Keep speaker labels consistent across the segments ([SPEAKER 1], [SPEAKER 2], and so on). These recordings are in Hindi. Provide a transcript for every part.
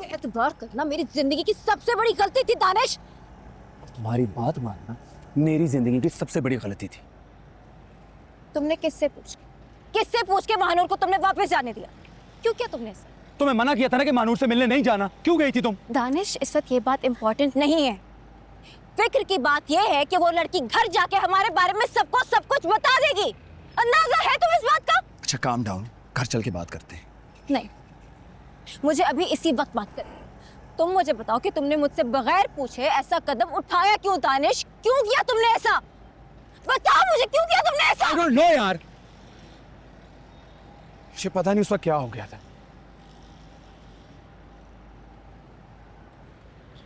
[SPEAKER 1] एतबार करना मेरी जिंदगी की सबसे बड़ी गलती थी दानिश।
[SPEAKER 2] तुम्हारी बात मानना मेरी जिंदगी की सबसे बड़ी गलती थी।
[SPEAKER 1] तुमने किससे पूछ के महानूर को तुमने वापस जाने दिया? क्यों किया तुमने ऐसा?
[SPEAKER 2] तुम्हें मना किया था ना कि महानूर से मिलने नहीं जाना, क्यों गई थी तुम?
[SPEAKER 1] दानिश, इस वक्त ये बात इंपॉर्टेंट नहीं है। फिक्र की बात यह है कि वो लड़की घर जाके हमारे बारे में सबको सब कुछ बता देगी। अंदाजा है तुम्हें इस बात का?
[SPEAKER 2] अच्छा काम डाउन, घर चल के बात करते हैं।
[SPEAKER 1] नहीं, मुझे अभी इसी वक्त बात करनी है। तुम मुझे बताओ कि तुमने मुझसे बगैर पूछे ऐसा कदम उठाया क्यों? दानिश, क्यों किया तुमने ऐसा? बताओ मुझे, क्यों किया तुमने ऐसा?
[SPEAKER 2] I don't know यार, मुझे पता नहीं उस वक्त क्या हो गया था।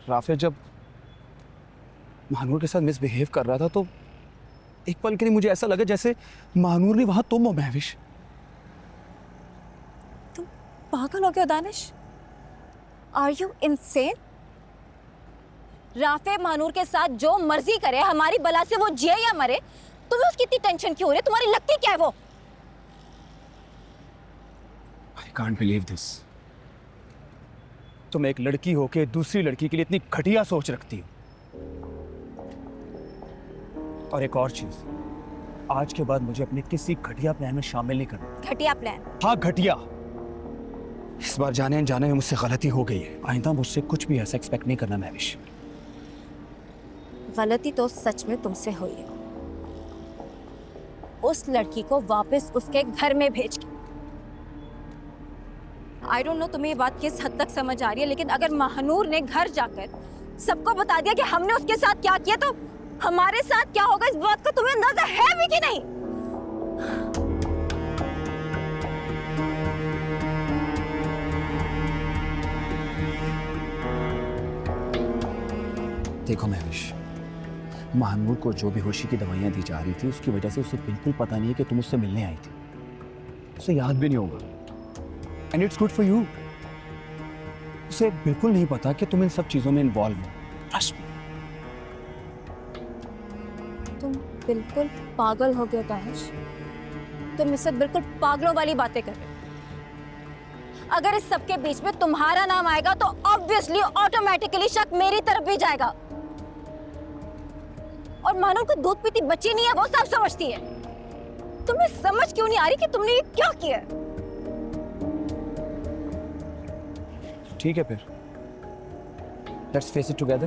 [SPEAKER 2] राफे जब महानूर के साथ मिसबिहेव कर रहा था तो एक पल के लिए मुझे ऐसा लगा जैसे महानूर ने वहां तुम हो महविश।
[SPEAKER 1] तुम पागल हो गए हो Danish? Are you insane? Rafay Mahnoor के साथ जो मर्जी करे, हमारी बला से वो जिए या मरे, तुम्हें उसकी इतनी टेंशन क्यों हो रही है? तुम्हारी लगती क्या है वो?
[SPEAKER 2] I can't believe this। तुम एक लड़की होके दूसरी लड़की के लिए इतनी घटिया सोच रखती हो। और एक और चीज, आज के बाद मुझे अपने किसी घटिया प्लान में शामिल नहीं करना।
[SPEAKER 1] घटिया प्लान?
[SPEAKER 2] हाँ घटिया। इस बार जाने अनजाने में मुझसे गलती हो गई है, आइंदा मुझसे कुछ भी ऐसा एक्सपेक्ट नहीं करना महविश।
[SPEAKER 1] गलती तो सच में तुमसे हुई है। उस लड़की को वापस उसके घर में भेज के। आई डोंट नो तुम्हें ये बात किस हद तक समझ आ रही है, लेकिन अगर महानूर ने घर जाकर सबको बता दिया कि हमने उसके साथ क्या किया, तो हमारे साथ क्या होगा इस बात का तुम्हें अंदाजा है भी कि नहीं?
[SPEAKER 2] देखो महविश, महानूर को जो बेहोशी की दवाइयां दी जा रही थी उसकी वजह से उसे बिल्कुल पता नहीं है कि तुम उससे मिलने आई थी। उसे याद भी नहीं होगा। And it's good for you. उसे बिल्कुल नहीं पता कि तुम इन सब चीजों में इन्वॉल्व हो। Trust me.
[SPEAKER 1] तुम बिल्कुल पागल हो गए दानिश। तुम इस वक्त बिल्कुल पागलों वाली बातें कर रहे हो। अगर इस सबके बीच में तुम्हारा नाम आएगा तो ऑब्वियसली ऑटोमेटिकली शक मेरी तरफ भी जाएगा। और मानो को दूध पीती बच्ची नहीं है, वो सब समझती है। तुम्हें समझ क्यों नहीं आ रही कि तुमने ये क्या किया?
[SPEAKER 2] ठीक है फिर, लेट्स फेस इट टुगेदर।